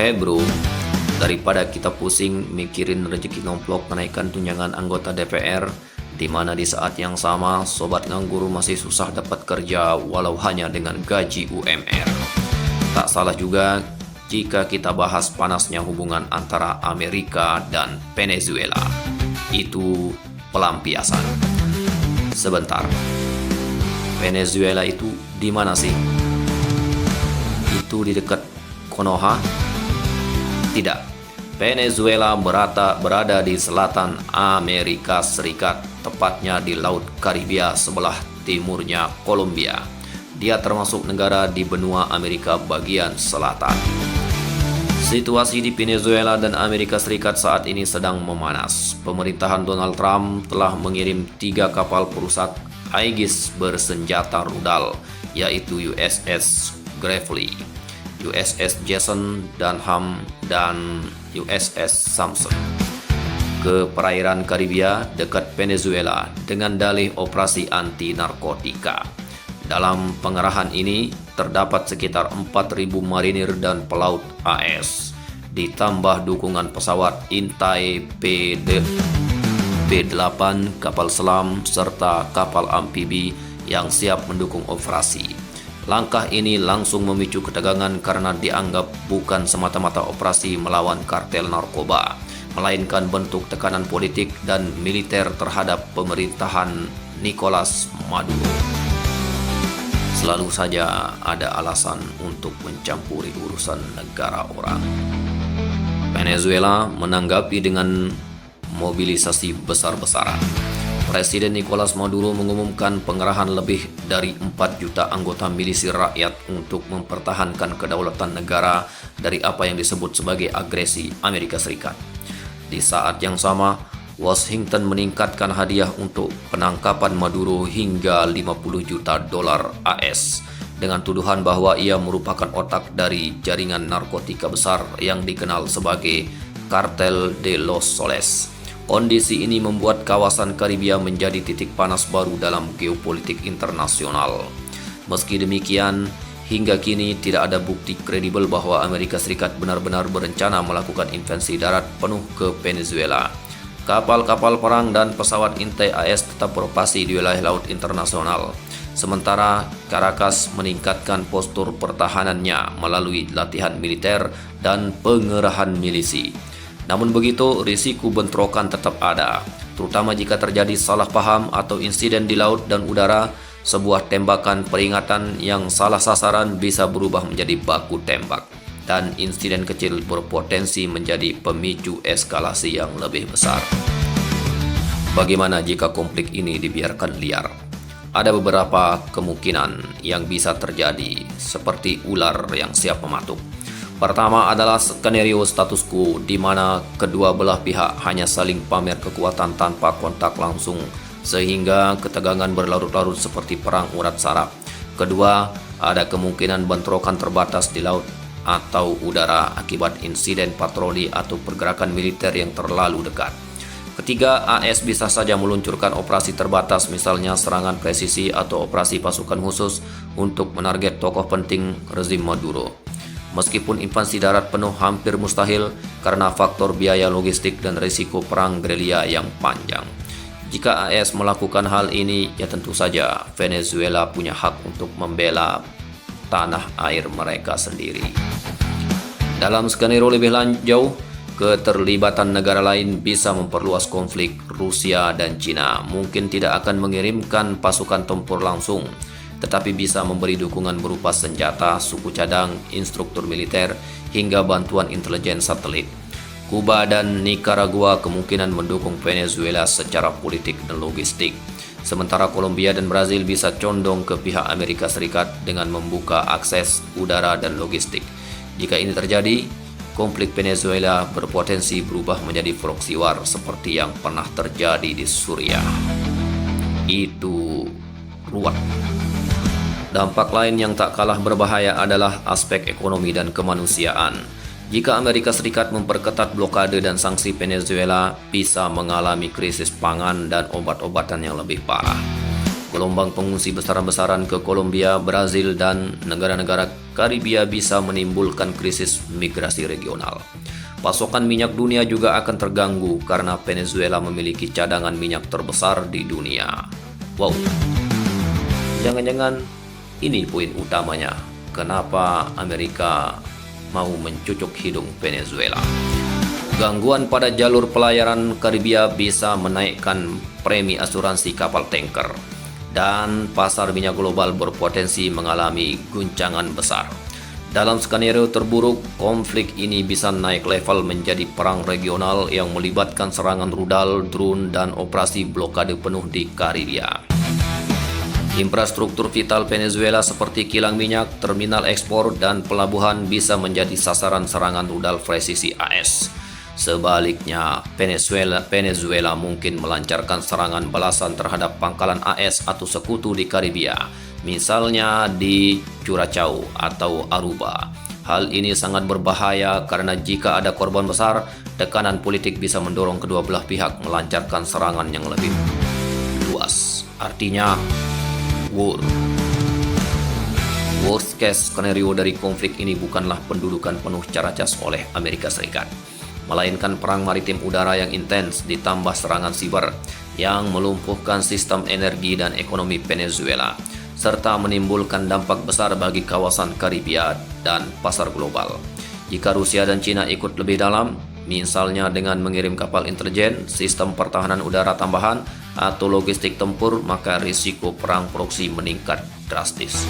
Bro, daripada kita pusing mikirin rezeki nomplok menaikkan tunjangan anggota DPR, di mana di saat yang sama sobat nganggur masih susah dapat kerja walau hanya dengan gaji UMR. Tak salah juga jika kita bahas panasnya hubungan antara Amerika dan Venezuela. Itu pelampiasan. Sebentar, Venezuela itu di mana sih? Itu di dekat Konoha? Tidak, Venezuela berada di selatan Amerika Serikat, tepatnya di Laut Karibia sebelah timurnya Kolombia. Dia termasuk negara di benua Amerika bagian selatan. Situasi di Venezuela dan Amerika Serikat saat ini sedang memanas. Pemerintahan Donald Trump telah mengirim 3 kapal perusak Aegis bersenjata rudal, yaitu USS Gravely, USS Jason Dunham, dan USS Samson ke perairan Karibia dekat Venezuela dengan dalih operasi anti narkotika. Dalam pengerahan ini terdapat sekitar 4.000 marinir dan pelaut AS, ditambah dukungan pesawat intai P-8, kapal selam, serta kapal amfibi yang siap mendukung operasi. Langkah ini langsung memicu ketegangan karena dianggap bukan semata-mata operasi melawan kartel narkoba, melainkan bentuk tekanan politik dan militer terhadap pemerintahan Nicolas Maduro. Selalu saja ada alasan untuk mencampuri urusan negara orang. Venezuela menanggapi dengan mobilisasi besar-besaran. Presiden Nicolas Maduro mengumumkan pengerahan lebih dari 4 juta anggota milisi rakyat untuk mempertahankan kedaulatan negara dari apa yang disebut sebagai agresi Amerika Serikat. Di saat yang sama, Washington meningkatkan hadiah untuk penangkapan Maduro hingga 50 juta dolar AS dengan tuduhan bahwa ia merupakan otak dari jaringan narkotika besar yang dikenal sebagai Cartel de los Soles. Kondisi ini membuat kawasan Karibia menjadi titik panas baru dalam geopolitik internasional. Meski demikian, hingga kini tidak ada bukti kredibel bahwa Amerika Serikat benar-benar berencana melakukan invasi darat penuh ke Venezuela. Kapal-kapal perang dan pesawat intai AS tetap beroperasi di wilayah laut internasional. Sementara Caracas meningkatkan postur pertahanannya melalui latihan militer dan pengerahan milisi. Namun begitu, risiko bentrokan tetap ada, terutama jika terjadi salah paham atau insiden di laut dan udara. Sebuah tembakan peringatan yang salah sasaran bisa berubah menjadi baku tembak, dan insiden kecil berpotensi menjadi pemicu eskalasi yang lebih besar. Bagaimana jika konflik ini dibiarkan liar? Ada beberapa kemungkinan yang bisa terjadi, seperti ular yang siap mematuk. Pertama adalah skenario status quo, di mana kedua belah pihak hanya saling pamer kekuatan tanpa kontak langsung, sehingga ketegangan berlarut-larut seperti perang urat saraf. Kedua, ada kemungkinan bentrokan terbatas di laut atau udara akibat insiden patroli atau pergerakan militer yang terlalu dekat. Ketiga, AS bisa saja meluncurkan operasi terbatas, misalnya serangan presisi atau operasi pasukan khusus untuk menarget tokoh penting rezim Maduro. Meskipun invasi darat penuh hampir mustahil karena faktor biaya logistik dan risiko perang gerilya yang panjang. Jika AS melakukan hal ini, ya tentu saja Venezuela punya hak untuk membela tanah air mereka sendiri. Dalam skenario lebih jauh, keterlibatan negara lain bisa memperluas konflik. Rusia dan Cina mungkin tidak akan mengirimkan pasukan tempur langsung, tetapi bisa memberi dukungan berupa senjata, suku cadang, instruktur militer, hingga bantuan intelijen satelit. Kuba dan Nicaragua kemungkinan mendukung Venezuela secara politik dan logistik. Sementara Kolombia dan Brazil bisa condong ke pihak Amerika Serikat dengan membuka akses udara dan logistik. Jika ini terjadi, konflik Venezuela berpotensi berubah menjadi proxy war seperti yang pernah terjadi di Suriah. Itu ruwet. Dampak lain yang tak kalah berbahaya adalah aspek ekonomi dan kemanusiaan. Jika Amerika Serikat memperketat blokade dan sanksi, Venezuela bisa mengalami krisis pangan dan obat-obatan yang lebih parah. Gelombang pengungsi besar-besaran ke Kolombia, Brazil, dan negara-negara Karibia bisa menimbulkan krisis migrasi regional. Pasokan minyak dunia juga akan terganggu karena Venezuela memiliki cadangan minyak terbesar di dunia. Wow, jangan-jangan ini poin utamanya kenapa Amerika mau mencucuk hidung Venezuela. Gangguan pada jalur pelayaran Karibia bisa menaikkan premi asuransi kapal tanker, dan pasar minyak global berpotensi mengalami guncangan besar. Dalam skenario terburuk, konflik ini bisa naik level menjadi perang regional yang melibatkan serangan rudal, drone, dan operasi blokade penuh di Karibia. Infrastruktur vital Venezuela seperti kilang minyak, terminal ekspor, dan pelabuhan bisa menjadi sasaran serangan rudal presisi AS. Sebaliknya, Venezuela mungkin melancarkan serangan balasan terhadap pangkalan AS atau sekutu di Karibia, misalnya di Curacao atau Aruba. Hal ini sangat berbahaya karena jika ada korban besar, tekanan politik bisa mendorong kedua belah pihak melancarkan serangan yang lebih luas. Artinya, war. Worst case skenario dari konflik ini bukanlah pendudukan penuh Caracas oleh Amerika Serikat, melainkan perang maritim udara yang intens ditambah serangan siber yang melumpuhkan sistem energi dan ekonomi Venezuela, serta menimbulkan dampak besar bagi kawasan Karibia dan pasar global. Jika Rusia dan Cina ikut lebih dalam, misalnya dengan mengirim kapal intelijen, sistem pertahanan udara tambahan, atau logistik tempur, maka risiko perang proksi meningkat drastis.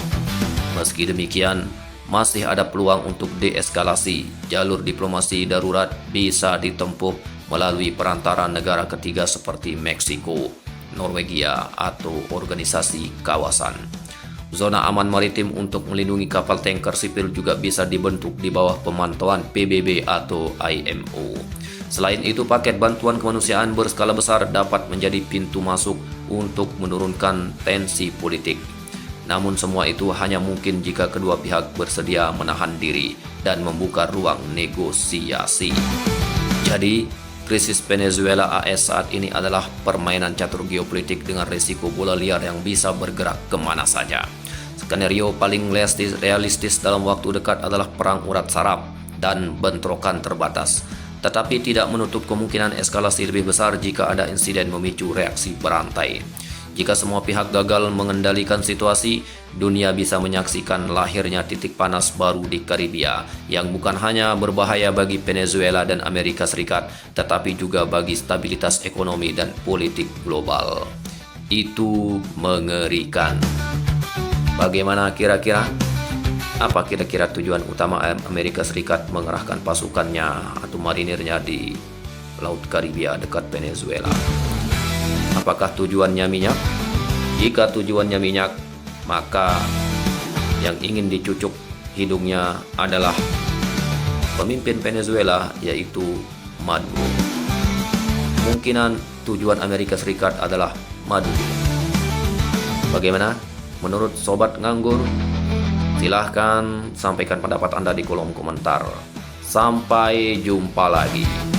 Meski demikian, masih ada peluang untuk deeskalasi. Jalur diplomasi darurat bisa ditempuh melalui perantara negara ketiga seperti Meksiko, Norwegia, atau organisasi kawasan. Zona aman maritim untuk melindungi kapal tanker sipil juga bisa dibentuk di bawah pemantauan PBB atau IMO. Selain itu, paket bantuan kemanusiaan berskala besar dapat menjadi pintu masuk untuk menurunkan tensi politik. Namun semua itu hanya mungkin jika kedua pihak bersedia menahan diri dan membuka ruang negosiasi. Jadi, krisis Venezuela AS saat ini adalah permainan catur geopolitik dengan risiko bola liar yang bisa bergerak kemana saja. Skenario paling realistis dalam waktu dekat adalah perang urat saraf dan bentrokan terbatas, tetapi tidak menutup kemungkinan eskalasi lebih besar jika ada insiden memicu reaksi berantai. Jika semua pihak gagal mengendalikan situasi, dunia bisa menyaksikan lahirnya titik panas baru di Karibia yang bukan hanya berbahaya bagi Venezuela dan Amerika Serikat, tetapi juga bagi stabilitas ekonomi dan politik global. Itu mengerikan. Bagaimana kira-kira? Apa kira-kira tujuan utama Amerika Serikat mengerahkan pasukannya atau marinirnya di Laut Karibia dekat Venezuela? Apakah tujuannya minyak? Jika tujuannya minyak, maka yang ingin dicucuk hidungnya adalah pemimpin Venezuela, yaitu Maduro. Kemungkinan tujuan Amerika Serikat adalah Maduro. Bagaimana menurut Sobat Nganggur? Silahkan sampaikan pendapat Anda di kolom komentar. Sampai jumpa lagi.